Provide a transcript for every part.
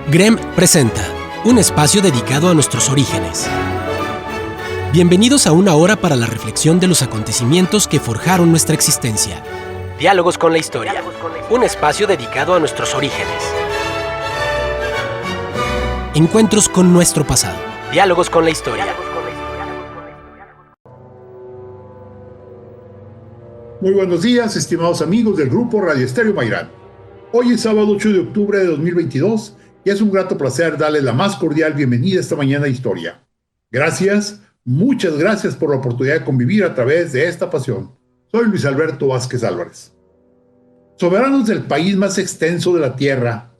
GREM presenta un espacio dedicado a nuestros orígenes. Bienvenidos a una hora para la reflexión de los acontecimientos que forjaron nuestra existencia. Diálogos con la historia, un espacio dedicado a nuestros orígenes. Encuentros con nuestro pasado. Diálogos con la historia. Muy buenos días, estimados amigos del grupo Radio Estéreo Mairán. Hoy es sábado 8 de octubre de 2022 y es un grato placer darles la más cordial bienvenida esta mañana a Historia. Gracias, muchas gracias por la oportunidad de convivir a través de esta pasión. Soy Luis Alberto Vázquez Álvarez. Soberanos del país más extenso de la tierra,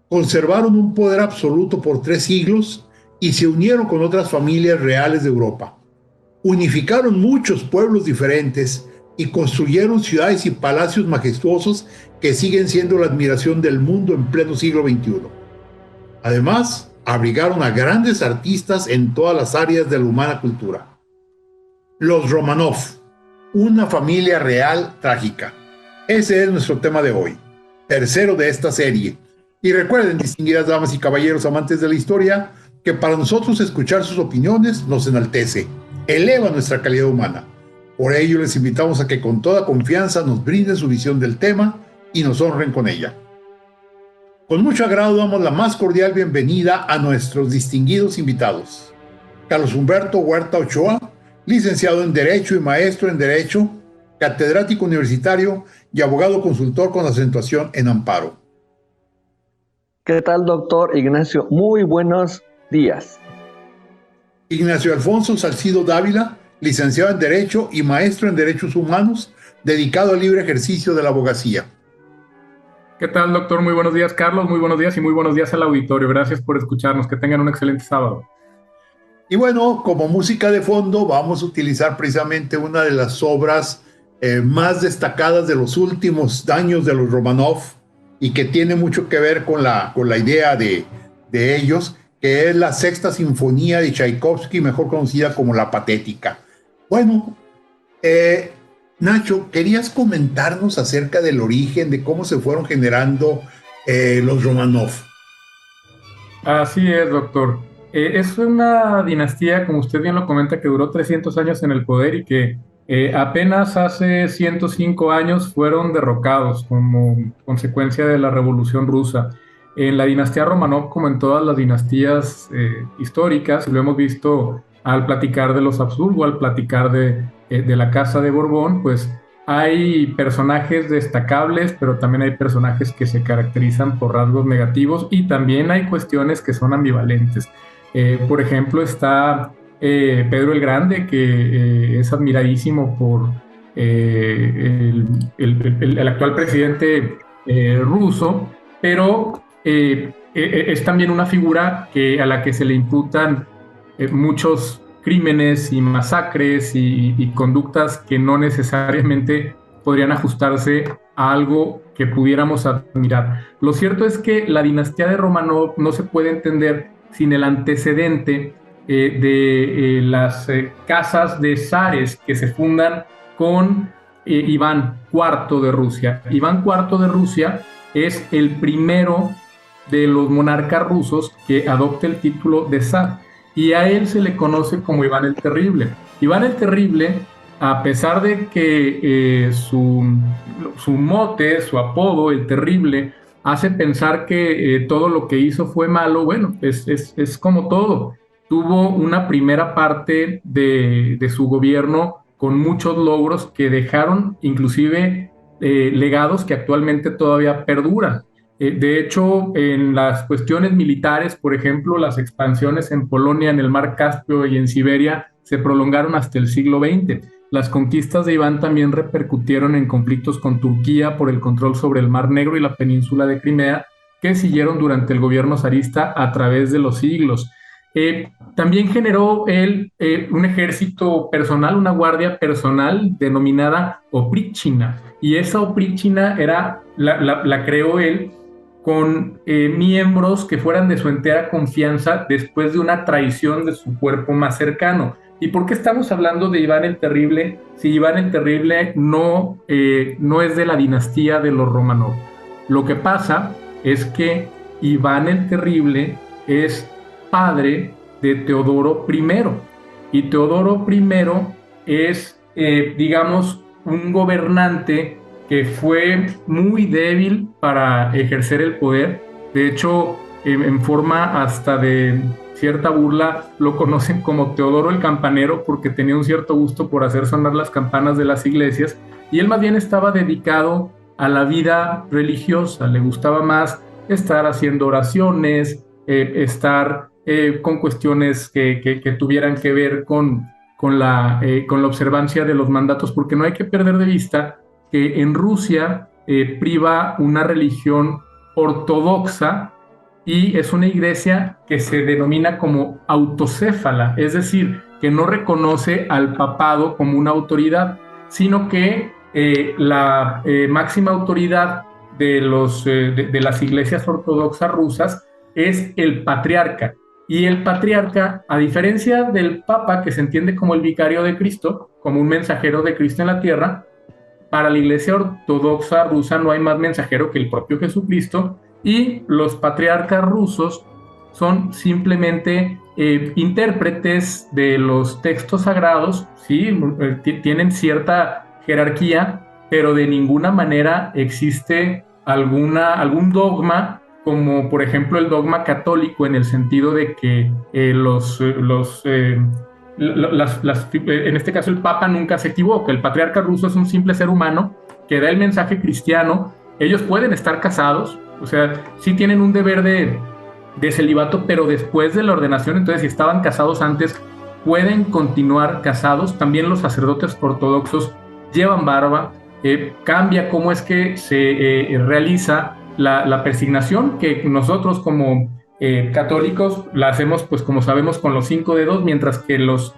conservaron un poder absoluto por 3 siglos y se unieron con otras familias reales de Europa. Unificaron muchos pueblos diferentes y construyeron ciudades y palacios majestuosos que siguen siendo la admiración del mundo en pleno siglo XXI. Además, abrigaron a grandes artistas en todas las áreas de la humana cultura. Los Romanov, una familia real trágica. Ese es nuestro tema de hoy, tercero de esta serie. Y recuerden, distinguidas damas y caballeros amantes de la historia, que para nosotros escuchar sus opiniones nos enaltece, eleva nuestra calidad humana. Por ello les invitamos a que con toda confianza nos brinden su visión del tema y nos honren con ella. Con mucho agrado damos la más cordial bienvenida a nuestros distinguidos invitados. Carlos Humberto Huerta Ochoa, licenciado en Derecho y maestro en Derecho, catedrático universitario y abogado consultor con acentuación en Amparo. ¿Qué tal, doctor Ignacio? Muy buenos días. Ignacio Alfonso Salcido Dávila, licenciado en Derecho y maestro en Derechos Humanos, dedicado al libre ejercicio de la abogacía. ¿Qué tal, doctor? Muy buenos días, Carlos. Muy buenos días y muy buenos días al auditorio. Gracias por escucharnos. Que tengan un excelente sábado. Y bueno, como música de fondo, vamos a utilizar precisamente una de las obras más destacadas de los últimos años de los Romanov y que tiene mucho que ver con la idea de ellos, que es la Sexta Sinfonía de Tchaikovsky, mejor conocida como La Patética. Bueno, Nacho, ¿querías comentarnos acerca del origen, de cómo se fueron generando los Romanov? Así es, doctor. Es una dinastía, como usted bien lo comenta, que duró 300 años en el poder y que apenas hace 105 años fueron derrocados como consecuencia de la Revolución Rusa. En la dinastía Romanov, como en todas las dinastías históricas, lo hemos visto al platicar de los Habsburgo, al platicar de la Casa de Borbón, pues hay personajes destacables, pero también hay personajes que se caracterizan por rasgos negativos y también hay cuestiones que son ambivalentes. Por ejemplo, está Pedro el Grande, que es admiradísimo por el actual presidente ruso, pero es también una figura a la que se le imputan muchos crímenes y masacres y conductas que no necesariamente podrían ajustarse a algo que pudiéramos admirar. Lo cierto es que la dinastía de Romanov no se puede entender sin el antecedente de las casas de zares que se fundan con Iván IV de Rusia. Iván IV de Rusia es el primero de los monarcas rusos que adopta el título de zar y a él se le conoce como Iván el Terrible. Iván el Terrible, a pesar de que su mote, su apodo, el Terrible, hace pensar que todo lo que hizo fue malo, bueno, es como todo. Tuvo una primera parte de su gobierno con muchos logros que dejaron inclusive legados que actualmente todavía perduran. De hecho, en las cuestiones militares, por ejemplo, las expansiones en Polonia, en el Mar Caspio y en Siberia se prolongaron hasta el siglo XX. Las conquistas de Iván también repercutieron en conflictos con Turquía por el control sobre el Mar Negro y la península de Crimea, que siguieron durante el gobierno zarista a través de los siglos. También generó él un ejército personal, una guardia personal denominada Opríchina, y esa Opríchina la creó él con miembros que fueran de su entera confianza después de una traición de su cuerpo más cercano. ¿Y por qué estamos hablando de Iván el Terrible si Iván el Terrible no es de la dinastía de los Romanov? Lo que pasa es que Iván el Terrible es padre de Teodoro I. Y Teodoro I es, digamos, un gobernante que fue muy débil para ejercer el poder. De hecho, en forma hasta de cierta burla, lo conocen como Teodoro el Campanero, porque tenía un cierto gusto por hacer sonar las campanas de las iglesias, y él más bien estaba dedicado a la vida religiosa. Le gustaba más estar haciendo oraciones, estar con cuestiones que tuvieran que ver con la observancia de los mandatos, porque no hay que perder de vista que en Rusia priva una religión ortodoxa y es una iglesia que se denomina como autocéfala, es decir, que no reconoce al papado como una autoridad, sino que la máxima autoridad de las iglesias ortodoxas rusas es el patriarca. Y el patriarca, a diferencia del papa, que se entiende como el vicario de Cristo, como un mensajero de Cristo en la tierra, para la iglesia ortodoxa rusa no hay más mensajero que el propio Jesucristo, y los patriarcas rusos son simplemente intérpretes de los textos sagrados, ¿sí? Tienen cierta jerarquía, pero de ninguna manera existe algún dogma, como por ejemplo el dogma católico, en el sentido de que en este caso el Papa nunca se equivoca. El patriarca ruso es un simple ser humano que da el mensaje cristiano. Ellos pueden estar casados, o sea, sí tienen un deber de celibato, pero después de la ordenación, entonces si estaban casados antes, pueden continuar casados. También los sacerdotes ortodoxos llevan barba. Cambia cómo es que se realiza la persignación, que nosotros como católicos la hacemos, pues como sabemos, con los 5 dedos, mientras que los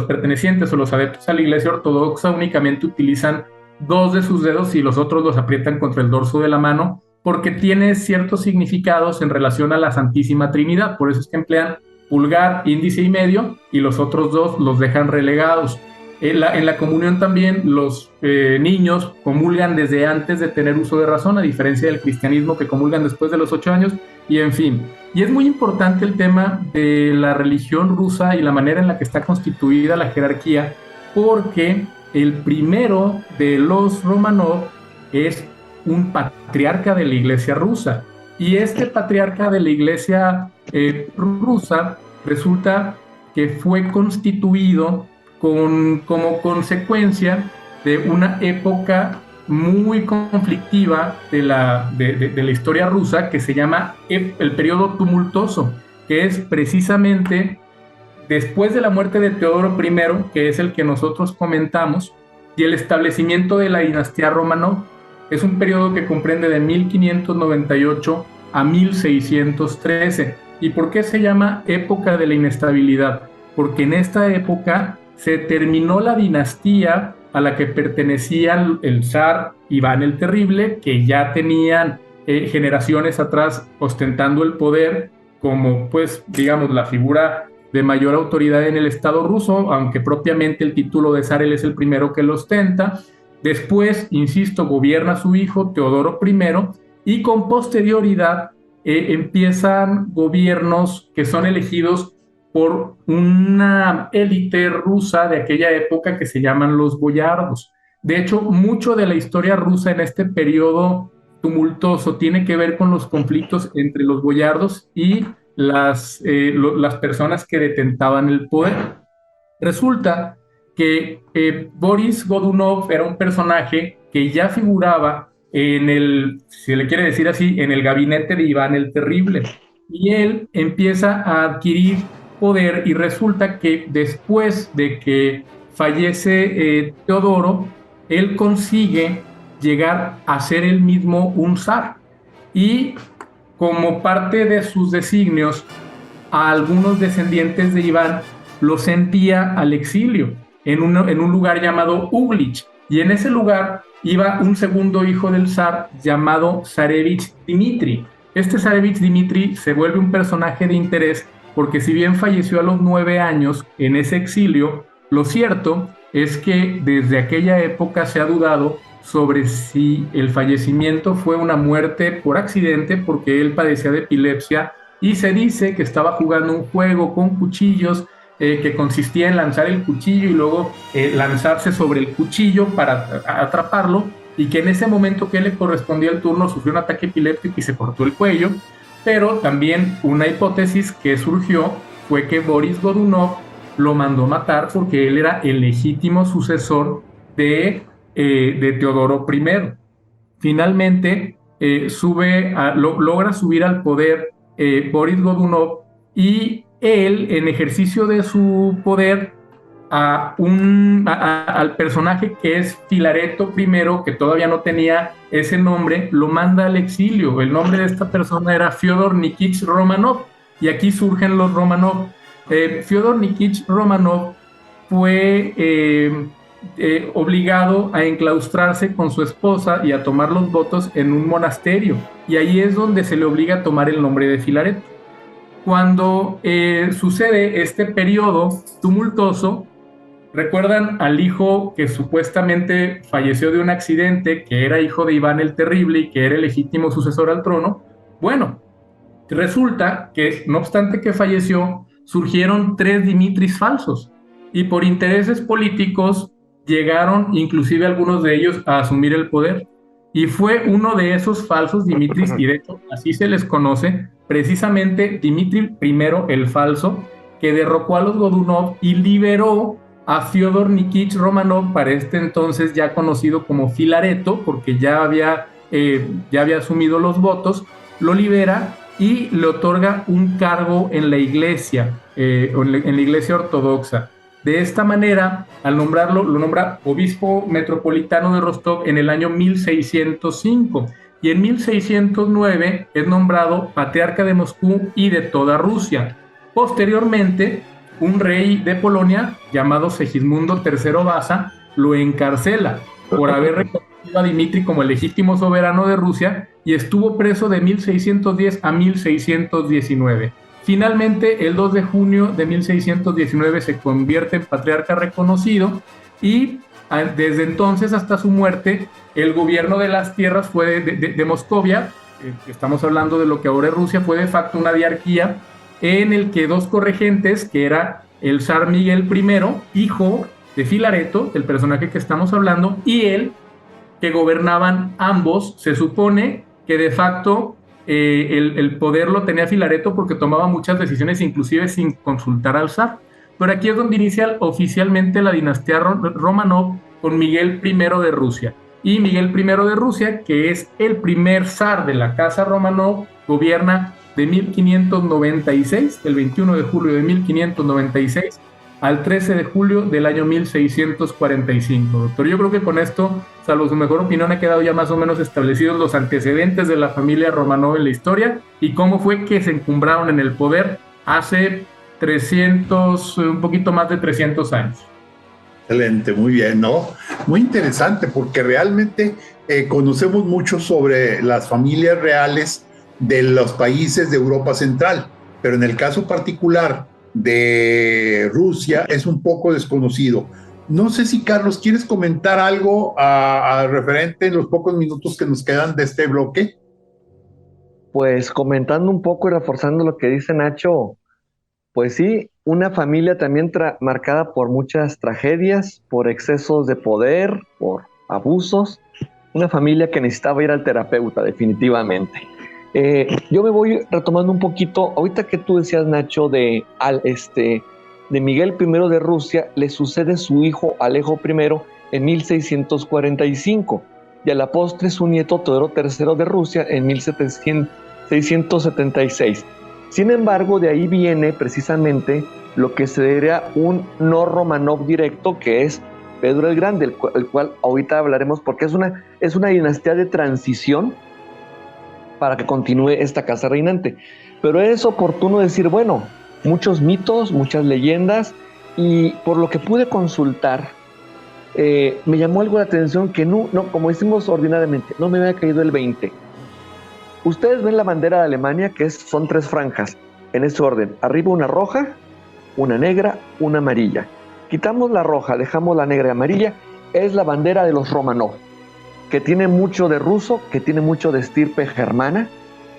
pertenecientes o los adeptos a la iglesia ortodoxa únicamente utilizan 2 de sus dedos y los otros los aprietan contra el dorso de la mano, porque tiene ciertos significados en relación a la Santísima Trinidad. Por eso es que emplean pulgar, índice y medio, y los otros 2 los dejan relegados. En la comunión también los niños comulgan desde antes de tener uso de razón, a diferencia del cristianismo, que comulgan después de los 8 años, y en fin. Y es muy importante el tema de la religión rusa y la manera en la que está constituida la jerarquía, porque el primero de los Romanov es un patriarca de la iglesia rusa, y este patriarca de la iglesia rusa resulta que fue constituido como consecuencia de una época muy conflictiva de la historia rusa, que se llama el periodo tumultuoso, que es precisamente después de la muerte de Teodoro I, que es el que nosotros comentamos, y el establecimiento de la dinastía Romanov. Es un periodo que comprende de 1598 a 1613. ¿Y por qué se llama época de la inestabilidad? Porque en esta época se terminó la dinastía a la que pertenecía el zar Iván el Terrible, que ya tenían generaciones atrás ostentando el poder como, pues, digamos, la figura de mayor autoridad en el Estado ruso, aunque propiamente el título de zar él es el primero que lo ostenta. Después, insisto, gobierna su hijo Teodoro I, y con posterioridad empiezan gobiernos que son elegidos por una élite rusa de aquella época que se llaman los boyardos. De hecho, mucho de la historia rusa en este periodo tumultuoso tiene que ver con los conflictos entre los boyardos y las personas que detentaban el poder. Resulta que Boris Godunov era un personaje que ya figuraba en el, si le quiere decir así, en el gabinete de Iván el Terrible, y él empieza a adquirir poder, y resulta que después de que fallece Teodoro, él consigue llegar a ser él mismo un zar, y como parte de sus designios a algunos descendientes de Iván los envía al exilio en un lugar llamado Uglich, y en ese lugar iba un segundo hijo del zar llamado Zarevich Dmitri. Este Zarevich Dmitri se vuelve un personaje de interés porque, si bien falleció a los 9 años en ese exilio, lo cierto es que desde aquella época se ha dudado sobre si el fallecimiento fue una muerte por accidente, porque él padecía de epilepsia, y se dice que estaba jugando un juego con cuchillos que consistía en lanzar el cuchillo y luego lanzarse sobre el cuchillo para atraparlo, y que en ese momento que le correspondía el turno sufrió un ataque epiléptico y se cortó el cuello. Pero también una hipótesis que surgió fue que Boris Godunov lo mandó matar porque él era el legítimo sucesor de Teodoro I. Finalmente logra subir al poder Boris Godunov, y él, en ejercicio de su poder, al personaje que es Filareto I, que todavía no tenía ese nombre, lo manda al exilio. El nombre de esta persona era Fyodor Nikitich Romanov, y aquí surgen los Romanov. Fyodor Nikitich Romanov fue obligado a enclaustrarse con su esposa y a tomar los votos en un monasterio, y ahí es donde se le obliga a tomar el nombre de Filareto. Cuando sucede este periodo tumultuoso, ¿recuerdan al hijo que supuestamente falleció de un accidente, que era hijo de Iván el Terrible y que era el legítimo sucesor al trono? Bueno, resulta que, no obstante que falleció, surgieron 3 Dimitris falsos, y por intereses políticos llegaron inclusive algunos de ellos a asumir el poder. Y fue uno de esos falsos Dimitris, y de hecho así se les conoce, precisamente Dimitri I el falso, que derrocó a los Godunov y liberó a Fyodor Nikitich Romanov, para este entonces ya conocido como Filareto, porque ya había asumido los votos. Lo libera y le otorga un cargo en la iglesia, en la iglesia ortodoxa. De esta manera, al nombrarlo, lo nombra obispo metropolitano de Rostov en el año 1605, y en 1609 es nombrado patriarca de Moscú y de toda Rusia. Posteriormente, un rey de Polonia llamado Segismundo III Vasa lo encarcela por haber reconocido a Dimitri como el legítimo soberano de Rusia, y estuvo preso de 1610 a 1619. Finalmente, el 2 de junio de 1619 se convierte en patriarca reconocido, y desde entonces hasta su muerte, el gobierno de las tierras fue de Moscovia, estamos hablando de lo que ahora es Rusia, fue de facto una diarquía en el que 2 corregentes, que era el zar Miguel I, hijo de Filareto, el personaje que estamos hablando, y él, que gobernaban ambos. Se supone que de facto el poder lo tenía Filareto porque tomaba muchas decisiones inclusive sin consultar al zar. Pero aquí es donde inicia oficialmente la dinastía Romanov con Miguel I de Rusia. Y Miguel I de Rusia, que es el primer zar de la casa Romanov, gobierna de 1596, el 21 de julio de 1596, al 13 de julio del año 1645. Doctor, yo creo que con esto, salvo su mejor opinión, ha quedado ya más o menos establecidos los antecedentes de la familia Romanov en la historia y cómo fue que se encumbraron en el poder hace un poquito más de 300 años. Excelente, muy bien, ¿no? Muy interesante, porque realmente conocemos mucho sobre las familias reales de los países de Europa Central, pero en el caso particular de Rusia es un poco desconocido. No sé si, Carlos, ¿quieres comentar algo referente en los pocos minutos que nos quedan de este bloque? Pues comentando un poco y reforzando lo que dice Nacho, pues sí, una familia también marcada por muchas tragedias, por excesos de poder, por abusos, una familia que necesitaba ir al terapeuta definitivamente. Yo me voy retomando un poquito, ahorita que tú decías, Nacho, de Miguel I de Rusia, le sucede su hijo Alejo I en 1645, y a la postre su nieto Teodoro III de Rusia en 1676. Sin embargo, de ahí viene precisamente lo que sería un no Romanov directo, que es Pedro el Grande, el cual ahorita hablaremos, porque es una dinastía de transición para que continúe esta casa reinante. Pero es oportuno decir, bueno, muchos mitos, muchas leyendas, y por lo que pude consultar, me llamó algo la atención que no, como decimos ordinariamente, no me había caído el 20. Ustedes ven la bandera de Alemania, que son 3 franjas, en ese orden. Arriba una roja, una negra, una amarilla. quitamos la roja, dejamos la negra y amarilla, es la bandera de los Romanov, que tiene mucho de ruso, que tiene mucho de estirpe germana,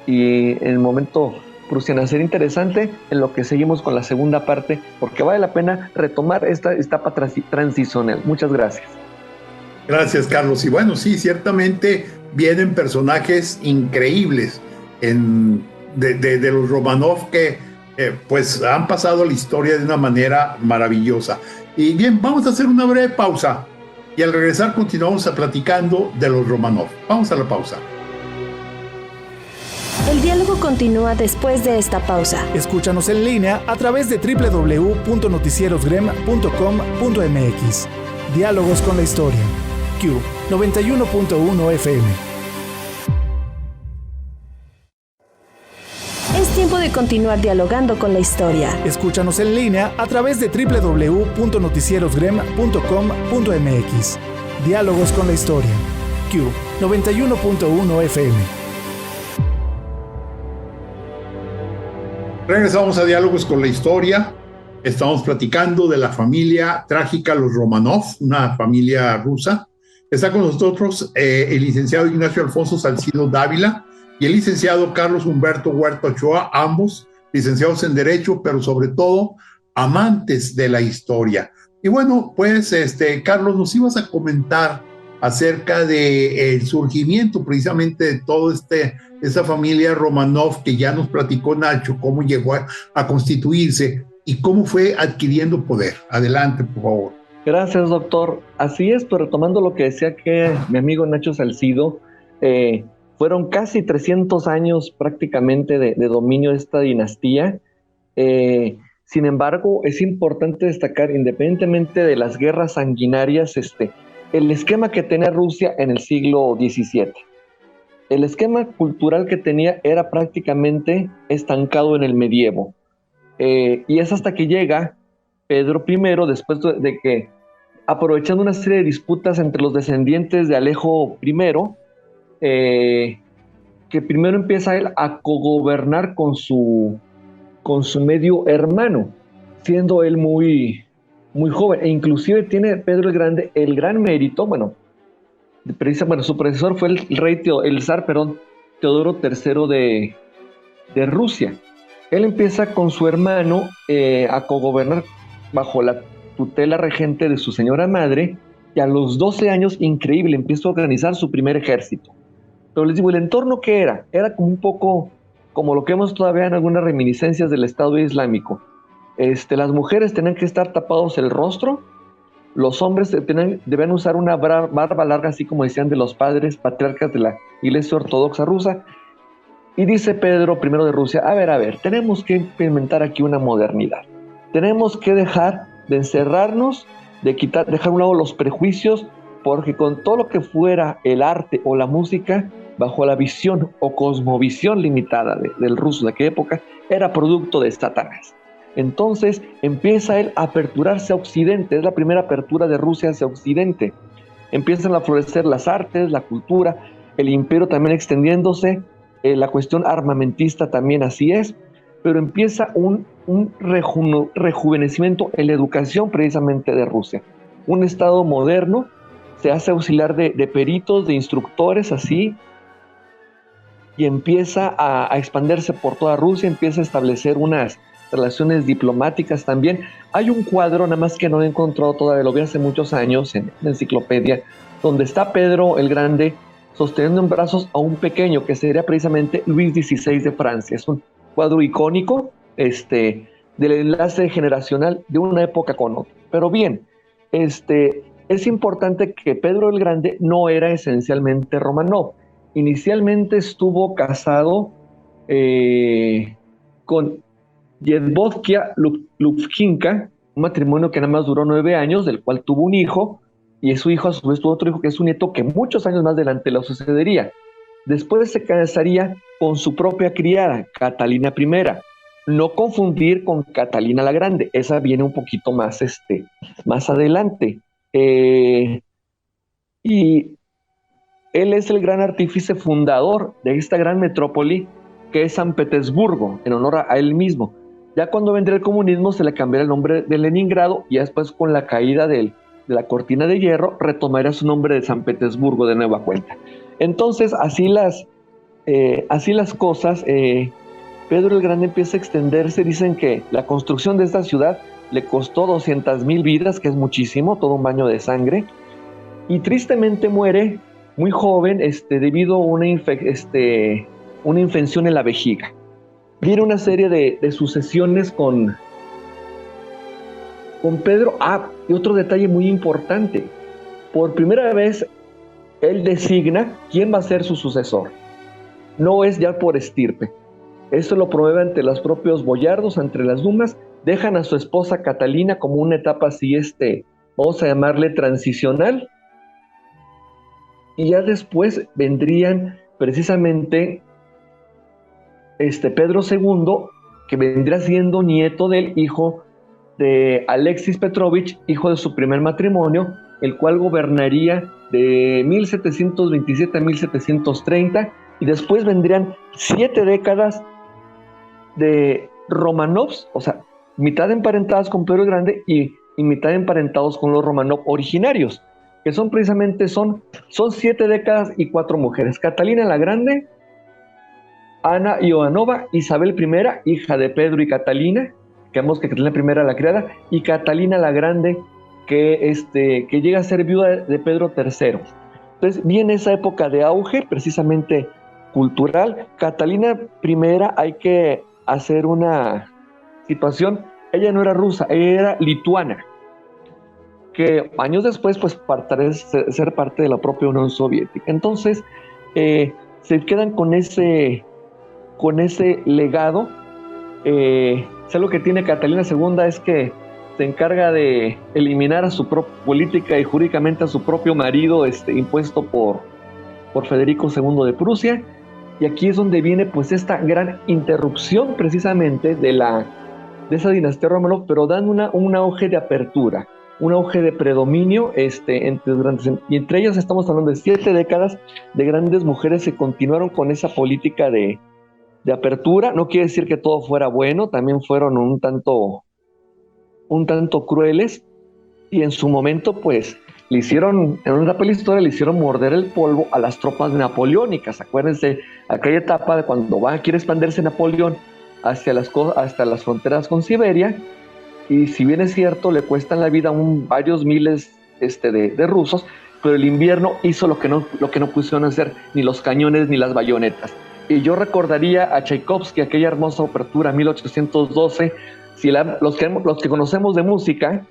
y en el momento prusiana será interesante en lo que seguimos con la segunda parte, porque vale la pena retomar esta etapa transicional. Muchas gracias. Gracias, Carlos. Y bueno, sí, ciertamente vienen personajes increíbles de los Romanov que pues han pasado la historia de una manera maravillosa. Y bien, vamos a hacer una breve pausa y al regresar continuamos platicando de los Romanov. Vamos a la pausa. El diálogo continúa después de esta pausa. Escúchanos en línea a través de www.noticierosgrem.com.mx. Diálogos con la historia. Q 91.1 FM. Es tiempo de continuar dialogando con la historia. Escúchanos en línea a través de www.noticierosgrem.com.mx. Diálogos con la historia. Q 91.1 FM. Regresamos a Diálogos con la Historia. Estamos platicando de la familia trágica Los Romanov, una familia rusa. Está con nosotros el licenciado Ignacio Alfonso Salcido Dávila y el licenciado Carlos Humberto Huerta Ochoa, ambos licenciados en Derecho, pero sobre todo amantes de la historia. Y bueno, pues Carlos, nos ibas a comentar acerca del surgimiento precisamente de todo esa familia Romanov que ya nos platicó Nacho, cómo llegó a constituirse y cómo fue adquiriendo poder. Adelante, por favor. Gracias, doctor. Así es, pero retomando lo que decía que mi amigo Nacho Salcido, fueron casi 300 años prácticamente de dominio de esta dinastía. Sin embargo, es importante destacar, independientemente de las guerras sanguinarias, el esquema que tenía Rusia en el siglo XVII. El esquema cultural que tenía era prácticamente estancado en el medievo. Y es hasta que llega Pedro I, después de que, aprovechando una serie de disputas entre los descendientes de Alejo I, que primero empieza él a cogobernar con su medio hermano, siendo él muy joven, e inclusive tiene Pedro el Grande el gran mérito, su predecesor fue el zar Teodoro III de Rusia. Él empieza con su hermano a cogobernar bajo la tutela regente de su señora madre, y a los 12 años, increíble, empieza a organizar su primer ejército. Pero les digo, el entorno que era como un poco como lo que vemos todavía en algunas reminiscencias del Estado Islámico. Las mujeres tenían que estar tapados el rostro, los hombres debían usar una barba larga, así como decían de los padres patriarcas de la Iglesia Ortodoxa rusa. Y dice Pedro I de Rusia, a ver, tenemos que implementar aquí una modernidad. Tenemos que dejar de encerrarnos, dejar a un lado los prejuicios, porque con todo lo que fuera el arte o la música, bajo la visión o cosmovisión limitada del ruso de aquella época, era producto de Satanás. Entonces empieza él a aperturarse a Occidente, es la primera apertura de Rusia hacia Occidente. Empiezan a florecer las artes, la cultura, el imperio también extendiéndose, la cuestión armamentista también así es, pero empieza un rejuvenecimiento en la educación precisamente de Rusia. Un estado moderno se hace auxiliar de peritos, de instructores, así, y empieza a expandirse por toda Rusia, empieza a establecer unas relaciones diplomáticas también. Hay un cuadro, nada más que no he encontrado todavía, lo vi hace muchos años en la enciclopedia, donde está Pedro el Grande sosteniendo en brazos a un pequeño, que sería precisamente Luis XVI de Francia. Es un cuadro icónico del enlace generacional de una época con otra. Pero bien, es importante que Pedro el Grande no era esencialmente Romanov. Inicialmente estuvo casado con Yedvodkia Lufkinka, un matrimonio que nada más duró 9 años, del cual tuvo un hijo, y su hijo a su vez tuvo otro hijo que es un nieto que muchos años más adelante lo sucedería. Después se casaría con su propia criada, Catalina I. No confundir con Catalina la Grande, esa viene un poquito más adelante. Y él es el gran artífice fundador de esta gran metrópoli que es San Petersburgo, en honor a él mismo. Ya cuando vendría el comunismo se le cambiaría el nombre de Leningrado, y después con la caída de la cortina de hierro retomaría su nombre de San Petersburgo de nueva cuenta. Entonces, así las cosas, Pedro el Grande empieza a extenderse. Dicen que la construcción de esta ciudad le costó 200,000 vidas, que es muchísimo, todo un baño de sangre, y tristemente muere muy joven debido a una infección en la vejiga. Viene una serie de sucesiones con Pedro. Y otro detalle muy importante: por primera vez él designa quién va a ser su sucesor. No es ya por estirpe. Esto lo promueve ante los propios boyardos, ante las dumas. Dejan a su esposa Catalina como una etapa así, vamos a llamarle transicional. Y ya después vendrían precisamente Pedro II, que vendría siendo nieto del hijo de Alexis Petrovich, hijo de su primer matrimonio, el cual gobernaría de 1727 a 1730, y después vendrían 7 décadas de Romanovs, o sea, mitad emparentadas con Pedro el Grande y mitad emparentados con los Romanov originarios, que son precisamente, son 7 décadas y 4 mujeres: Catalina la Grande, Ana Iovanova, Isabel I, hija de Pedro y Catalina, que vemos que Catalina I era la criada, y Catalina la Grande, que llega a ser viuda de Pedro III. Entonces viene esa época de auge, precisamente cultural. Catalina I, hay que hacer una situación: ella no era rusa, ella era lituana, que años después pues parece ser parte de la propia Unión Soviética. Entonces se quedan con ese legado. Lo que tiene Catalina II es que se encarga de eliminar a su propia política y jurídicamente a su propio marido, impuesto por Federico II de Prusia. Y aquí es donde viene pues esta gran interrupción precisamente de esa dinastía Romanov, pero dan un auge de apertura, un auge de predominio y entre ellas estamos hablando de 7 décadas de grandes mujeres que continuaron con esa política de apertura. No quiere decir que todo fuera bueno, también fueron un tanto crueles, y en su momento pues le hicieron morder el polvo a las tropas napoleónicas. Acuérdense aquella etapa de cuando quiere expandirse Napoleón hasta las fronteras con Siberia, y si bien es cierto le cuestan la vida a varios miles de rusos, pero el invierno hizo lo que no pudieron hacer ni los cañones ni las bayonetas. Y yo recordaría a Tchaikovsky, aquella hermosa apertura 1812. Los que conocemos de música,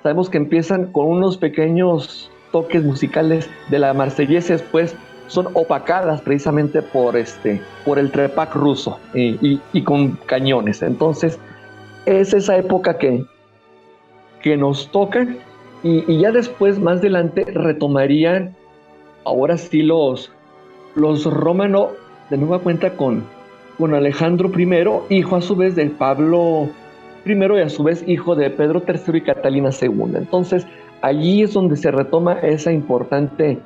sabemos que empiezan con unos pequeños toques musicales de la Marsellesa, después son opacadas precisamente por el trepak ruso y con cañones. Entonces es esa época que nos toca, y ya después, más adelante, retomarían ahora sí los Romanov de nueva cuenta con Alejandro I, hijo a su vez de Pablo I, y a su vez hijo de Pedro III y Catalina II. Entonces allí es donde se retoma esa importante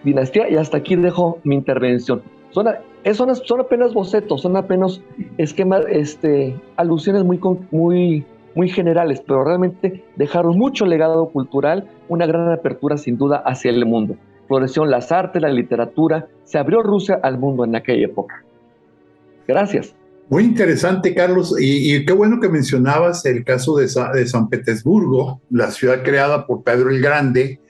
dinastía, y hasta aquí dejo mi intervención. Son apenas bocetos, son apenas esquemas, alusiones muy generales, pero realmente dejaron mucho legado cultural, una gran apertura sin duda hacia el mundo. Florecieron las artes, la literatura, se abrió Rusia al mundo en aquella época. Gracias. Muy interesante, Carlos, y qué bueno que mencionabas el caso de San Petersburgo, la ciudad creada por Pedro el Grande,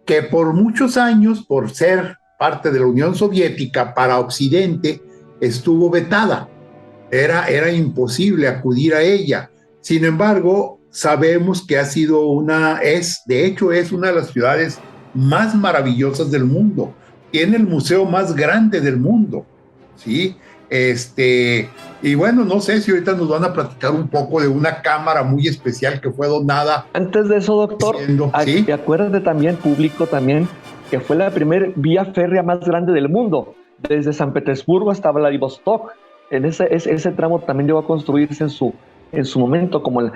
que por muchos años, por ser parte de la Unión Soviética, para Occidente estuvo vetada. Era imposible acudir a ella. Sin embargo, sabemos que de hecho es una de las ciudades más maravillosas del mundo. Tiene el museo más grande del mundo, ¿sí? Y bueno, no sé si ahorita nos van a platicar un poco de una cámara muy especial que fue donada. Antes de eso, doctor, ¿sí? Acuérdate también, público también, que fue la primera vía férrea más grande del mundo, desde San Petersburgo hasta Vladivostok. Ese tramo también llegó a construirse en su momento, como de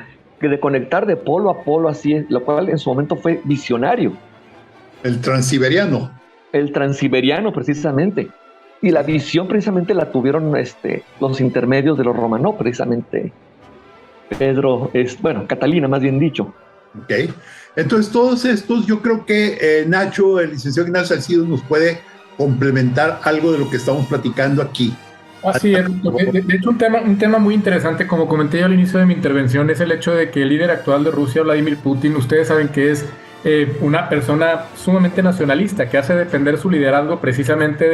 conectar de polo a polo, así, lo cual en su momento fue visionario. El transiberiano. El transiberiano, precisamente. Y la visión precisamente la tuvieron los intermedios de los Románov, precisamente Catalina más bien dicho. Ok, entonces todos estos, yo creo que Nacho, el licenciado Ignacio Salcido, nos puede complementar algo de lo que estamos platicando aquí. Así es. De hecho, un tema muy interesante, como comenté yo al inicio de mi intervención, es el hecho de que el líder actual de Rusia, Vladimir Putin, ustedes saben que es una persona sumamente nacionalista, que hace depender su liderazgo precisamente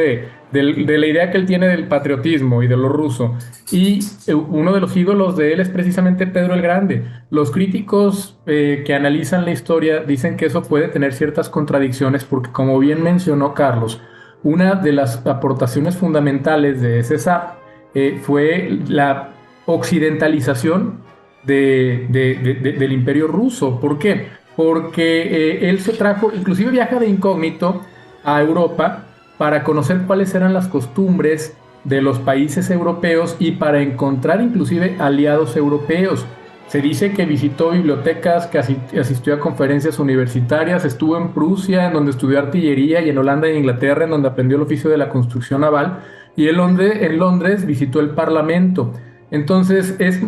de la idea que él tiene del patriotismo y de lo ruso. Y uno de los ídolos de él es precisamente Pedro el Grande. Los críticos que analizan la historia dicen que eso puede tener ciertas contradicciones porque, como bien mencionó Carlos, una de las aportaciones fundamentales de ese zar fue la occidentalización del imperio ruso. ¿Por qué? Porque él se trajo, inclusive viaja de incógnito a Europa para conocer cuáles eran las costumbres de los países europeos y para encontrar inclusive aliados europeos. Se dice que visitó bibliotecas, que asistió a conferencias universitarias, estuvo en Prusia, en donde estudió artillería, y en Holanda e Inglaterra, en donde aprendió el oficio de la construcción naval, y en Londres visitó el Parlamento. Entonces es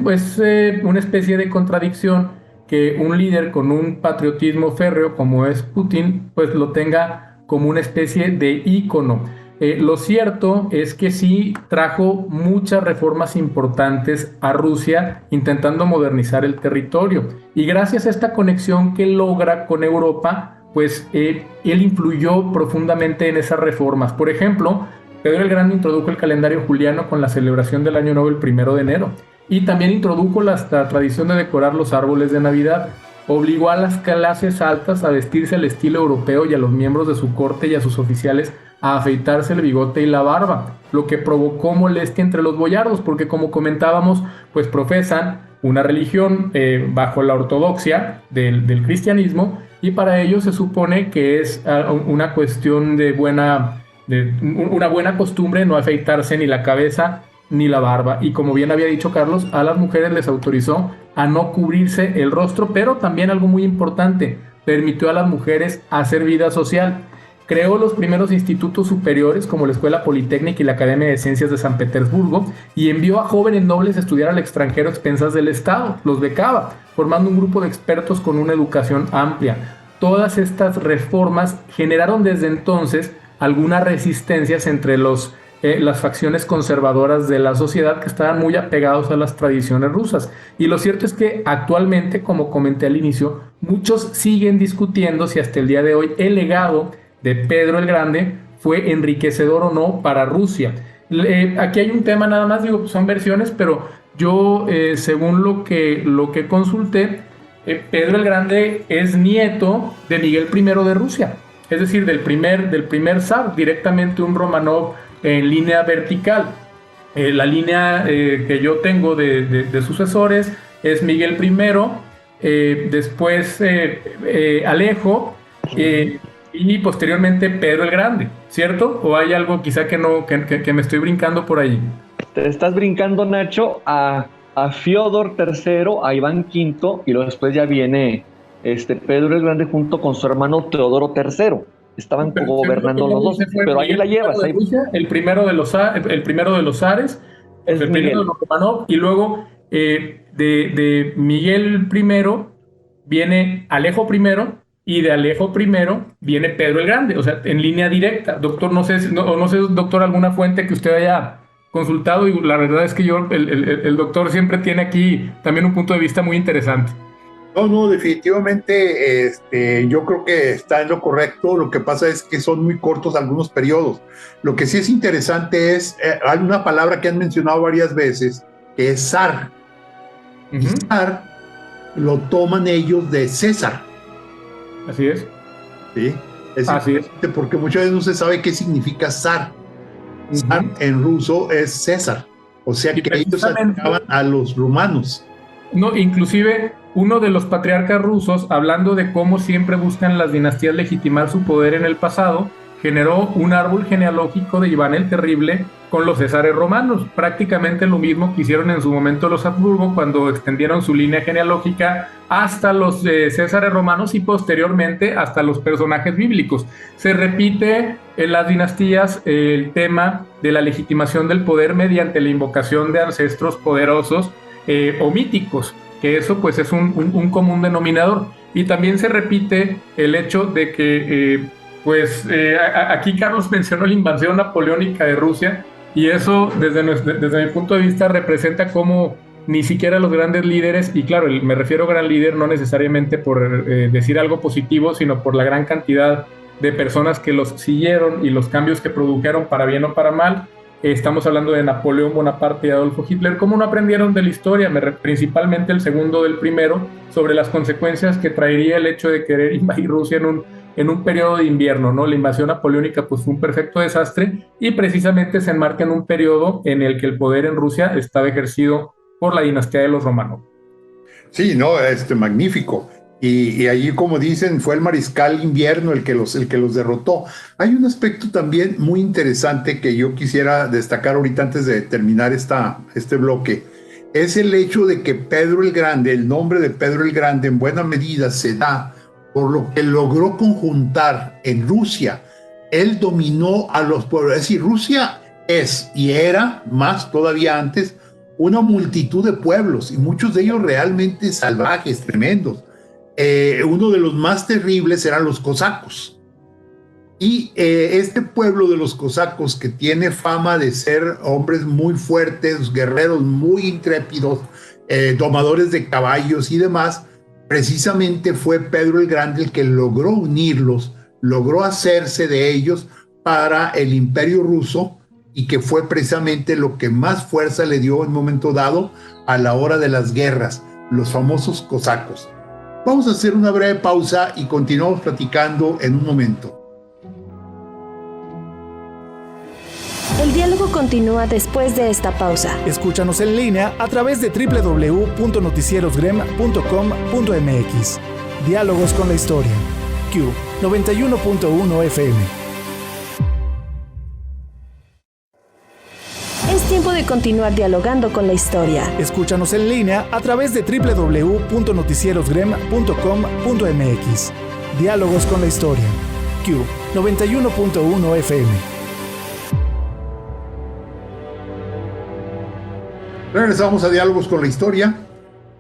una especie de contradicción que un líder con un patriotismo férreo como es Putin, pues lo tenga como una especie de ícono. Lo cierto es que sí trajo muchas reformas importantes a Rusia intentando modernizar el territorio, y gracias a esta conexión que logra con Europa, pues él influyó profundamente en esas reformas. Por ejemplo, Pedro el Grande introdujo el calendario juliano con la celebración del Año Nuevo el 1 de enero, y también introdujo la tradición de decorar los árboles de Navidad. Obligó a las clases altas a vestirse al estilo europeo y a los miembros de su corte y a sus oficiales a afeitarse el bigote y la barba, lo que provocó molestia entre los boyardos, porque, como comentábamos, pues profesan una religión bajo la ortodoxia del cristianismo, y para ellos se supone que es una cuestión de una buena costumbre no afeitarse ni la cabeza ni la barba. Y como bien había dicho Carlos, a las mujeres les autorizó a no cubrirse el rostro, pero también algo muy importante, permitió a las mujeres hacer vida social. Creó los primeros institutos superiores como la Escuela Politécnica y la Academia de Ciencias de San Petersburgo, y envió a jóvenes nobles a estudiar al extranjero a expensas del Estado, los becaba, formando un grupo de expertos con una educación amplia. Todas estas reformas generaron desde entonces algunas resistencias entre las facciones conservadoras de la sociedad, que estaban muy apegados a las tradiciones rusas. Y lo cierto es que actualmente, como comenté al inicio, muchos siguen discutiendo si hasta el día de hoy el legado de Pedro el Grande fue enriquecedor o no para Rusia. Aquí hay un tema nada más, son versiones, pero yo, según lo que consulté, Pedro el Grande es nieto de Miguel I de Rusia, es decir, del primer zar, directamente un Románov en línea vertical. La línea que yo tengo de sucesores es Miguel I, después Alejo, y posteriormente Pedro el Grande, ¿cierto? ¿O hay algo quizá que me estoy brincando por ahí? Te estás brincando, Nacho, a Fiódor III, a Iván V, y luego después ya viene Pedro el Grande junto con su hermano Teodoro III. Estaban gobernando los dos, pero ahí la llevas. El primero de los zares, el primero de los Romanov, y luego de Miguel I viene Alejo I, y de Alejo I viene Pedro el Grande, o sea, en línea directa. Doctor, no sé, doctor, alguna fuente que usted haya consultado, y la verdad es que el doctor siempre tiene aquí también un punto de vista muy interesante. No, definitivamente yo creo que está en lo correcto. Lo que pasa es que son muy cortos algunos periodos. Lo que sí es interesante es, hay una palabra que han mencionado varias veces, que es zar. Uh-huh. Y zar lo toman ellos de César. Así es. Sí, así es. Porque muchas veces no se sabe qué significa zar. Uh-huh. Zar en ruso es César. O sea que ellos atacaban a los rumanos. No, inclusive uno de los patriarcas rusos, hablando de cómo siempre buscan las dinastías legitimar su poder en el pasado, generó un árbol genealógico de Iván el Terrible con los Césares romanos, prácticamente lo mismo que hicieron en su momento los Habsburgo cuando extendieron su línea genealógica hasta los Césares romanos y posteriormente hasta los personajes bíblicos. Se repite en las dinastías el tema de la legitimación del poder mediante la invocación de ancestros poderosos o míticos, que eso pues es un común denominador. Y también se repite el hecho de que aquí Carlos mencionó la invasión napoleónica de Rusia, y eso desde mi punto de vista representa cómo ni siquiera los grandes líderes, y claro, me refiero a gran líder no necesariamente por decir algo positivo, sino por la gran cantidad de personas que los siguieron y los cambios que produjeron para bien o para mal. Estamos hablando de Napoleón Bonaparte y Adolfo Hitler. ¿Cómo no aprendieron de la historia? Principalmente el segundo del primero, sobre las consecuencias que traería el hecho de querer invadir Rusia en un periodo de invierno, ¿no? La invasión napoleónica pues fue un perfecto desastre y precisamente se enmarca en un periodo en el que el poder en Rusia estaba ejercido por la dinastía de los Romanov. Sí, no, magnífico. Y allí, como dicen, fue el mariscal Invierno el que los derrotó. Hay un aspecto también muy interesante que yo quisiera destacar ahorita antes de terminar este bloque. Es el hecho de que Pedro el Grande, el nombre de Pedro el Grande en buena medida se da por lo que logró conjuntar en Rusia. Él dominó a los pueblos. Es decir, Rusia es y era, más todavía antes, una multitud de pueblos y muchos de ellos realmente salvajes, tremendos. Uno de los más terribles eran los cosacos. Y este pueblo de los cosacos, que tiene fama de ser hombres muy fuertes, guerreros muy intrépidos, domadores de caballos y demás, precisamente fue Pedro el Grande el que logró unirlos, logró hacerse de ellos para el Imperio Ruso, y que fue precisamente lo que más fuerza le dio en un momento dado a la hora de las guerras, los famosos cosacos. Vamos a hacer una breve pausa y continuamos platicando en un momento. El diálogo continúa después de esta pausa. Escúchanos en línea a través de www.noticierosgrem.com.mx. Diálogos con la historia. Q 91.1 FM. Es tiempo de continuar dialogando con la historia. Escúchanos en línea a través de www.noticierosgrem.com.mx. Diálogos con la historia. Q 91.1 FM. Regresamos a Diálogos con la Historia.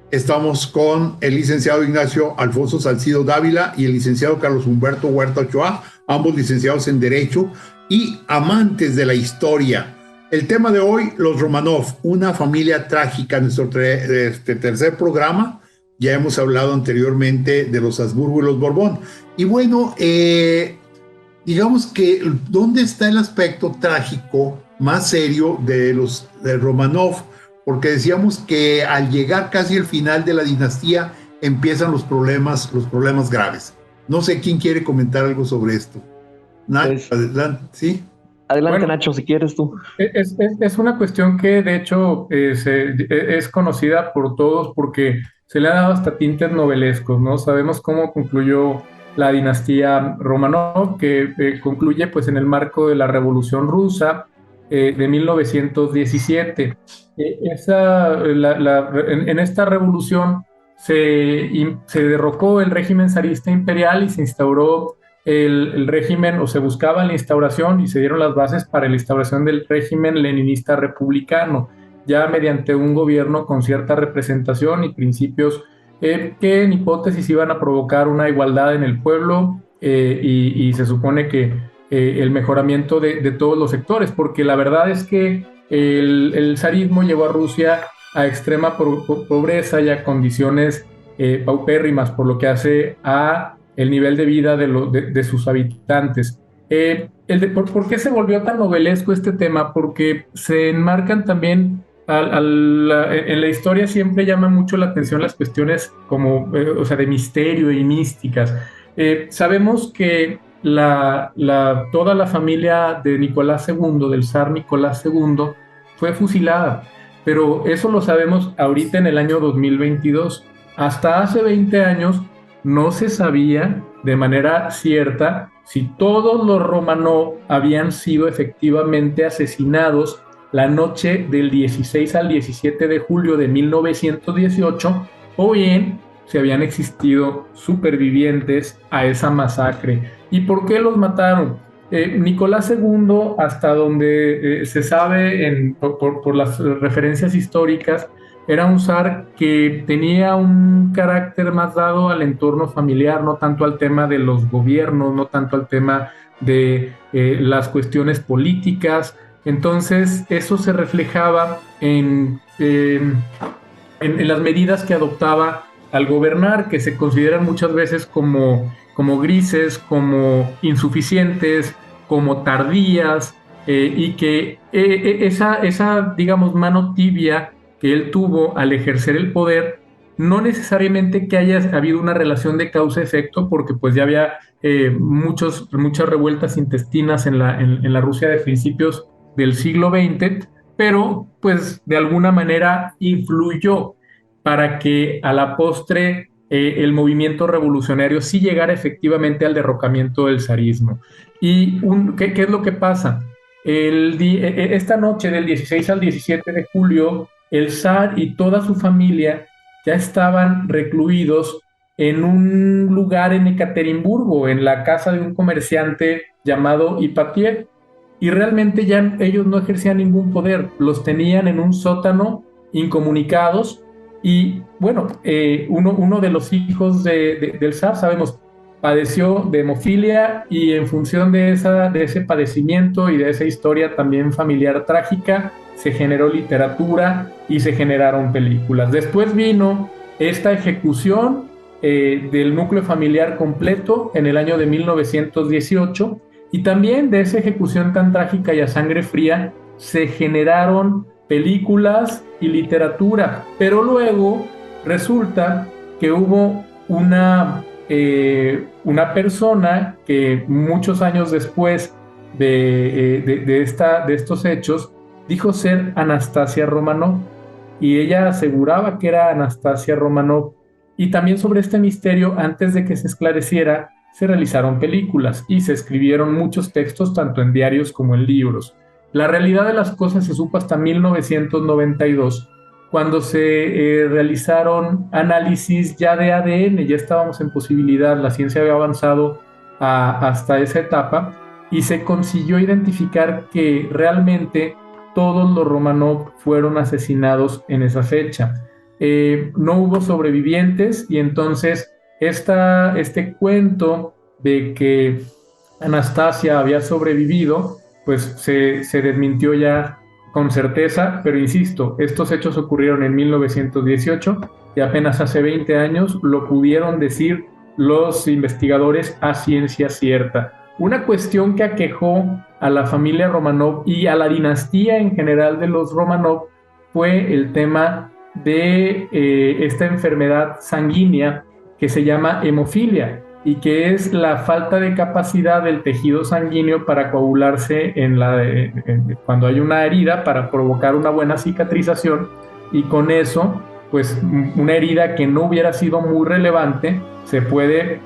Estamos con el licenciado Ignacio Alfonso Salcido Dávila y el licenciado Carlos Humberto Huerta Ochoa, ambos licenciados en Derecho y amantes de la historia. El tema de hoy, los Romanov, una familia trágica. En nuestro tercer programa ya hemos hablado anteriormente de los Habsburgo y los Borbón. Y bueno, digamos que ¿dónde está el aspecto trágico más serio de los Romanov? Porque decíamos que al llegar casi al final de la dinastía empiezan los problemas graves. No sé quién quiere comentar algo sobre esto. Pues, adelante, ¿sí? Adelante, bueno, Nacho, si quieres tú. Es una cuestión que de hecho es conocida por todos porque se le ha dado hasta tintes novelescos, ¿no? Sabemos cómo concluyó la dinastía Romanov, que concluye pues en el marco de la Revolución Rusa de 1917. En esta revolución se derrocó el régimen zarista imperial y se instauró el régimen, o se buscaba la instauración y se dieron las bases para la instauración del régimen leninista republicano, ya mediante un gobierno con cierta representación y principios que en hipótesis iban a provocar una igualdad en el pueblo y se supone que el mejoramiento de todos los sectores, porque la verdad es que el zarismo llevó a Rusia a extrema pobreza y a condiciones paupérrimas, por lo que hace a el nivel de vida de sus habitantes. ¿Por qué se volvió tan novelesco este tema? Porque se enmarcan también, en la historia siempre llama mucho la atención las cuestiones como, de misterio y místicas. Sabemos que toda la familia de Nicolás II, del zar Nicolás II, fue fusilada, pero eso lo sabemos ahorita en el año 2022. Hasta hace 20 años no se sabía de manera cierta si todos los Romanov habían sido efectivamente asesinados la noche del 16 al 17 de julio de 1918, o bien si habían existido supervivientes a esa masacre. ¿Y por qué los mataron? Nicolás II, hasta donde se sabe por las referencias históricas, era un zar que tenía un carácter más dado al entorno familiar, no tanto al tema de los gobiernos, no tanto al tema de las cuestiones políticas. Entonces eso se reflejaba en las medidas que adoptaba al gobernar, que se consideran muchas veces como grises, como insuficientes, como tardías, y que esa, digamos, mano tibia que él tuvo al ejercer el poder, no necesariamente que haya habido una relación de causa-efecto, porque pues ya había muchas revueltas intestinas en la Rusia de principios del siglo XX, pero pues de alguna manera influyó para que a la postre el movimiento revolucionario sí llegara efectivamente al derrocamiento del zarismo. ¿Y qué es lo que pasa? Esta noche del 16 al 17 de julio, el zar y toda su familia ya estaban recluidos en un lugar en Ekaterimburgo, en la casa de un comerciante llamado Ipatiev, y realmente ya ellos no ejercían ningún poder, los tenían en un sótano incomunicados. Y bueno, uno de los hijos del zar, sabemos, padeció de hemofilia, y en función de ese padecimiento y de esa historia también familiar trágica, se generó literatura y se generaron películas. Después vino esta ejecución del núcleo familiar completo en el año de 1918, y también de esa ejecución tan trágica y a sangre fría se generaron películas y literatura. Pero luego resulta que hubo una persona que muchos años después de estos hechos dijo ser Anastasia Romanov, y ella aseguraba que era Anastasia Romanov. Y también sobre este misterio, antes de que se esclareciera, se realizaron películas y se escribieron muchos textos, tanto en diarios como en libros. La realidad de las cosas se supo hasta 1992, cuando se realizaron análisis ya de ADN. Ya estábamos en posibilidad, la ciencia había avanzado hasta esa etapa, y se consiguió identificar que realmente todos los Romanov fueron asesinados en esa fecha. No hubo sobrevivientes, y entonces este cuento de que Anastasia había sobrevivido, pues se desmintió ya con certeza. Pero insisto, estos hechos ocurrieron en 1918 y apenas hace 20 años lo pudieron decir los investigadores a ciencia cierta. Una cuestión que aquejó a la familia Romanov y a la dinastía en general de los Romanov fue el tema de esta enfermedad sanguínea que se llama hemofilia, y que es la falta de capacidad del tejido sanguíneo para coagularse cuando hay una herida, para provocar una buena cicatrización, y con eso, pues una herida que no hubiera sido muy relevante se puede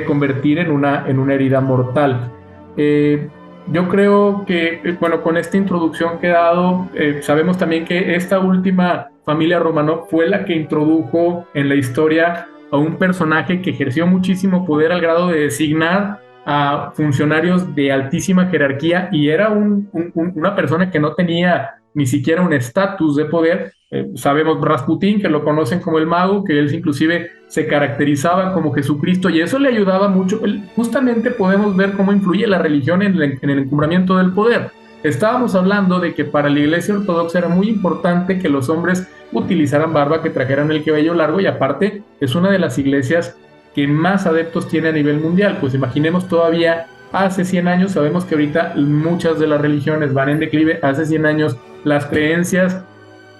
convertir en una herida mortal. Yo creo que, bueno, con esta introducción que he dado, sabemos también que esta última familia Romanov fue la que introdujo en la historia a un personaje que ejerció muchísimo poder al grado de designar a funcionarios de altísima jerarquía, y era una persona que no tenía ni siquiera un estatus de poder. Sabemos Rasputín, que lo conocen como el mago, que él inclusive se caracterizaba como Jesucristo, y eso le ayudaba mucho. Justamente podemos ver cómo influye la religión en el encumbramiento del poder. Estábamos hablando de que para la Iglesia Ortodoxa era muy importante que los hombres utilizaran barba, que trajeran el cabello largo, y aparte es una de las iglesias que más adeptos tiene a nivel mundial. Pues imaginemos todavía hace 100 años, sabemos que ahorita muchas de las religiones van en declive. Hace 100 años las creencias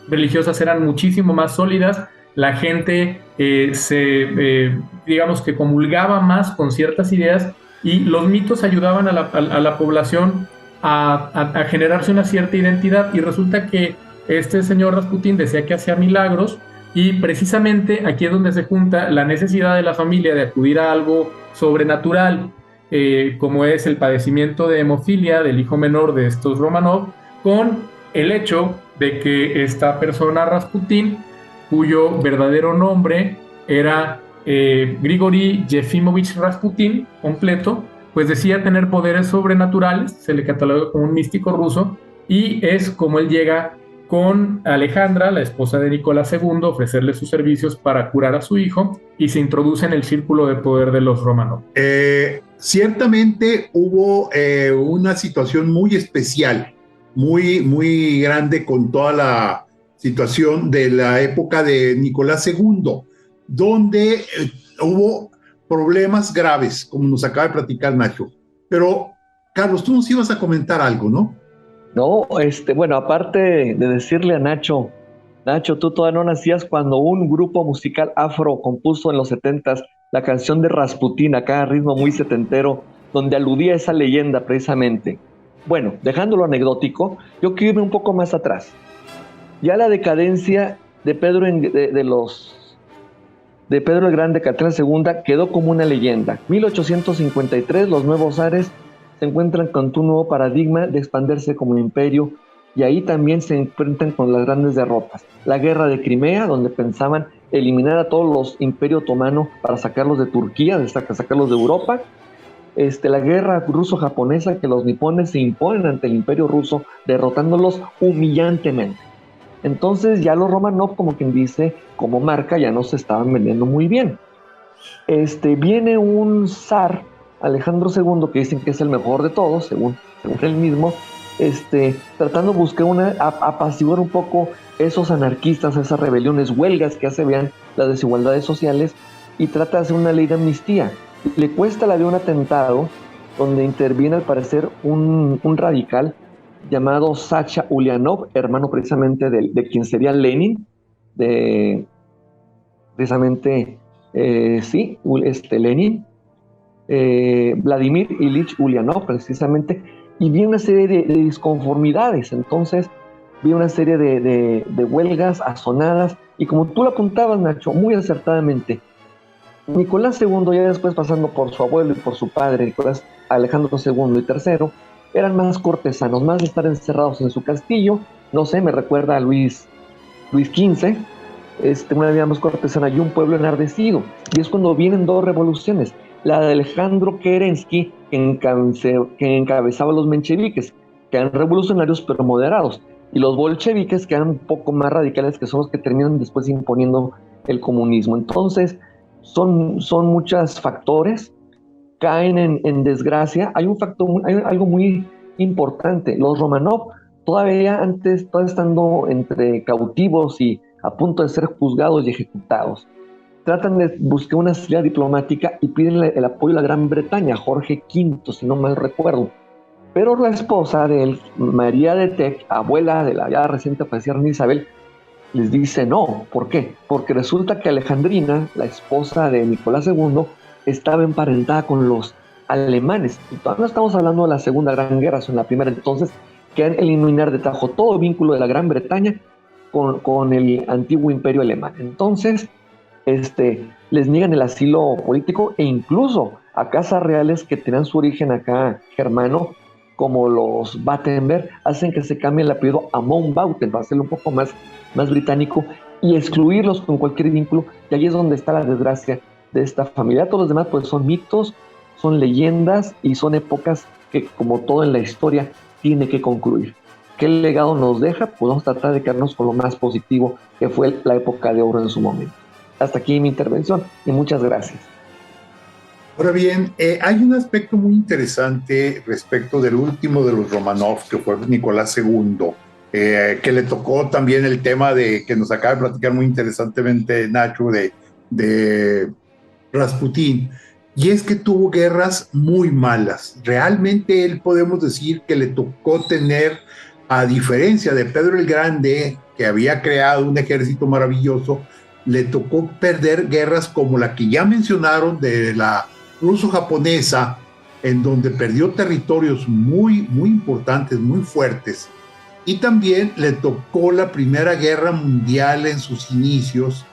religiosas eran muchísimo más sólidas, la gente digamos que comulgaba más con ciertas ideas, y los mitos ayudaban a la población a generarse una cierta identidad. Y resulta que este señor Rasputín decía que hacía milagros, y precisamente aquí es donde se junta la necesidad de la familia de acudir a algo sobrenatural como es el padecimiento de hemofilia del hijo menor de estos Romanov, con el hecho de que esta persona, Rasputín, cuyo verdadero nombre era Grigori Yefimovich Rasputín, completo, pues decía tener poderes sobrenaturales, se le cataloga como un místico ruso, y es como él llega con Alejandra, la esposa de Nicolás II, a ofrecerle sus servicios para curar a su hijo, y se introduce en el círculo de poder de los Romanov. Ciertamente hubo una situación muy especial, muy grande con toda la situación de la época de Nicolás II, donde hubo problemas graves, como nos acaba de platicar Nacho. Pero, Carlos, tú nos ibas a comentar algo, ¿no? No, bueno, aparte de decirle a Nacho, tú todavía no nacías cuando un grupo musical afro compuso en los 70s la canción de Rasputín, acá a ritmo muy setentero, donde aludía a esa leyenda precisamente. Bueno, dejándolo anecdótico, yo quiero irme un poco más atrás. Ya la decadencia de Pedro el Grande, Catrina II, quedó como una leyenda. 1853, los nuevos zares se encuentran con un nuevo paradigma de expandirse como imperio, y ahí también se enfrentan con las grandes derrotas. La guerra de Crimea, donde pensaban eliminar a todos los imperio otomano para sacarlos de Turquía, sacarlos de Europa. La guerra ruso-japonesa, que los nipones se imponen ante el imperio ruso, derrotándolos humillantemente. Entonces ya los Romanov, como quien dice, como marca, ya no se estaban vendiendo muy bien. Viene un zar, Alejandro II, que dicen que es el mejor de todos, según él mismo, tratando de buscar apaciguar un poco esos anarquistas, esas rebeliones, huelgas que se vean las desigualdades sociales, y trata de hacer una ley de amnistía. Le cuesta la vida un atentado donde interviene al parecer un radical llamado Sacha Ulianov, hermano precisamente de quien sería Lenin, Lenin, Vladimir Ilich Ulianov precisamente, y vi una serie de disconformidades. Entonces vi una serie de huelgas asonadas, y como tú lo apuntabas, Nacho, muy acertadamente, Nicolás II, ya después pasando por su abuelo y por su padre, Nicolás Alejandro II y III, eran más cortesanos, más de estar encerrados en su castillo. No sé, me recuerda a Luis XV, una vida más cortesana y un pueblo enardecido. Y es cuando vienen dos revoluciones: la de Alejandro Kerensky, que encabezaba los mencheviques, que eran revolucionarios pero moderados, y los bolcheviques, que eran un poco más radicales, que son los que terminan después imponiendo el comunismo. Entonces son muchos factores, caen en desgracia. Hay algo muy importante: los Romanov, todavía estando entre cautivos y a punto de ser juzgados y ejecutados, tratan de buscar una salida diplomática y piden el apoyo de la Gran Bretaña, Jorge V, si no mal recuerdo. Pero la esposa de él, María de Teck, abuela de la ya reciente fallecida reina Isabel, les dice no. ¿Por qué? Porque resulta que Alejandrina, la esposa de Nicolás II, estaba emparentada con los alemanes. Y todavía no estamos hablando de la Segunda Gran Guerra, sino la primera. Entonces querían eliminar de tajo todo vínculo de la Gran Bretaña con el antiguo imperio alemán. Entonces les niegan el asilo político, e incluso a casas reales que tenían su origen acá germano, como los Battenberg, hacen que se cambie el apellido a Mountbatten para hacerlo un poco más británico y excluirlos con cualquier vínculo. Y ahí es donde está la desgracia de esta familia. Todos los demás pues son mitos, son leyendas, y son épocas que, como todo en la historia, tiene que concluir. ¿Qué legado nos deja? Pues vamos a tratar de quedarnos con lo más positivo, que fue la época de oro en su momento. Hasta aquí mi intervención y muchas gracias. Ahora bien, hay un aspecto muy interesante respecto del último de los Romanov, que fue Nicolás II, que le tocó también el tema que nos acaba de platicar muy interesantemente Nacho, de Rasputín, y es que tuvo guerras muy malas. Realmente él, podemos decir que le tocó tener, a diferencia de Pedro el Grande, que había creado un ejército maravilloso, le tocó perder guerras como la que ya mencionaron de la ruso-japonesa, en donde perdió territorios muy importantes, muy fuertes. Y también le tocó la Primera Guerra Mundial en sus inicios,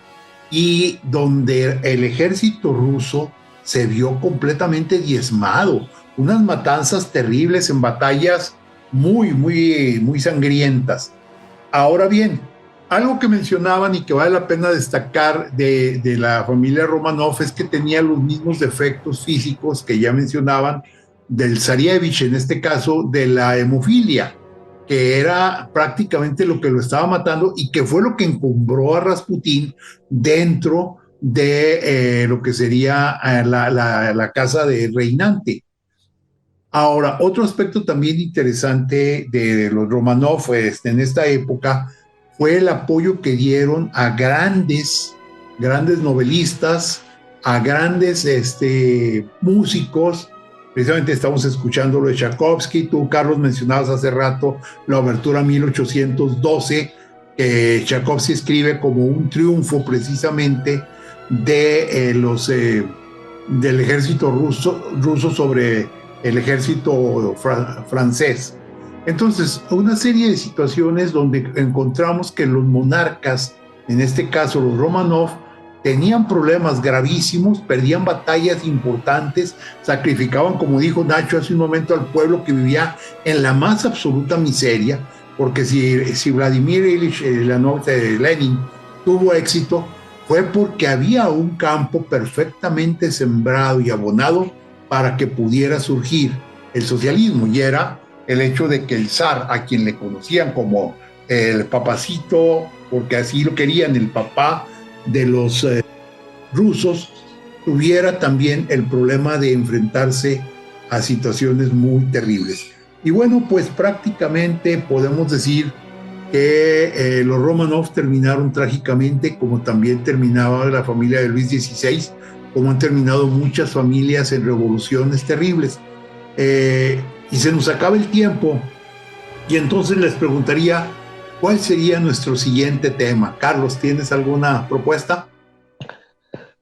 y donde el ejército ruso se vio completamente diezmado. Unas matanzas terribles en batallas muy sangrientas. Ahora bien, algo que mencionaban y que vale la pena destacar de la familia Romanov es que tenía los mismos defectos físicos que ya mencionaban del Zaríevich, en este caso de la hemofilia, que era prácticamente lo que lo estaba matando y que fue lo que encumbró a Rasputín dentro de lo que sería la casa de reinante. Ahora, otro aspecto también interesante de los Romanov en esta época fue el apoyo que dieron a grandes novelistas, a grandes músicos. Precisamente estamos escuchando lo de Tchaikovsky. Tú, Carlos, mencionabas hace rato la obertura 1812, que Tchaikovsky escribe como un triunfo precisamente de del ejército ruso sobre el ejército francés. Entonces, una serie de situaciones donde encontramos que los monarcas, en este caso los Romanov, tenían problemas gravísimos, perdían batallas importantes, sacrificaban, como dijo Nacho hace un momento, al pueblo que vivía en la más absoluta miseria, porque si Vladimir Ilich Lenin tuvo éxito, fue porque había un campo perfectamente sembrado y abonado para que pudiera surgir el socialismo, y era el hecho de que el zar, a quien le conocían como el papacito, porque así lo querían, el papá de los rusos, tuviera también el problema de enfrentarse a situaciones muy terribles. Y bueno, pues prácticamente podemos decir que los Romanov terminaron trágicamente, como también terminaba la familia de Luis XVI, como han terminado muchas familias en revoluciones terribles. Y se nos acaba el tiempo, y entonces les preguntaría, ¿cuál sería nuestro siguiente tema? Carlos, ¿tienes alguna propuesta?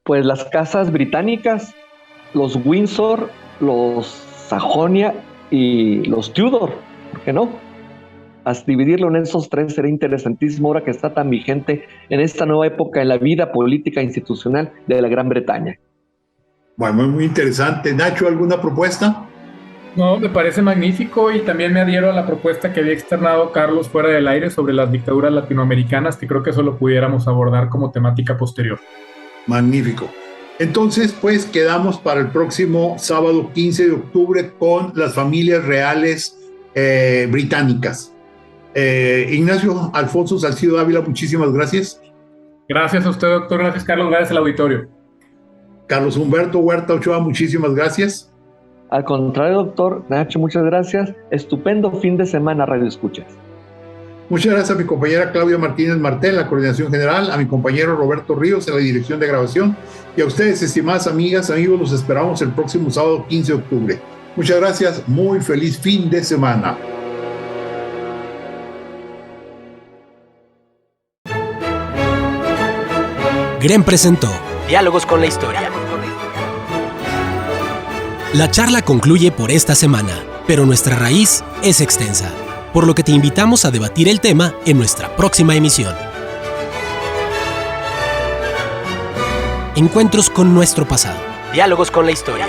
Pues las casas británicas, los Windsor, los Sajonia y los Tudor, ¿por qué no? Dividirlo en esos tres sería interesantísimo ahora que está tan vigente en esta nueva época en la vida política institucional de la Gran Bretaña. Bueno, muy interesante. Nacho, ¿alguna propuesta? No, me parece magnífico, y también me adhiero a la propuesta que había externado Carlos fuera del aire sobre las dictaduras latinoamericanas, que creo que eso lo pudiéramos abordar como temática posterior. Magnífico. Entonces, pues quedamos para el próximo sábado 15 de octubre con las familias reales británicas. Ignacio Alfonso Salcido Ávila, muchísimas gracias. Gracias a usted, doctor. Gracias, Carlos. Gracias al auditorio. Carlos Humberto Huerta Ochoa, muchísimas gracias. Al contrario, doctor Nacho, muchas gracias. Estupendo fin de semana, Radio Escuchas. Muchas gracias a mi compañera Claudia Martínez Martel en la coordinación general, a mi compañero Roberto Ríos en la dirección de grabación, y a ustedes, estimadas amigas, amigos, los esperamos el próximo sábado 15 de octubre. Muchas gracias, muy feliz fin de semana. GREN presentó Diálogos con la Historia. La charla concluye por esta semana, pero nuestra raíz es extensa, por lo que te invitamos a debatir el tema en nuestra próxima emisión. Encuentros con nuestro pasado. Diálogos con la Historia.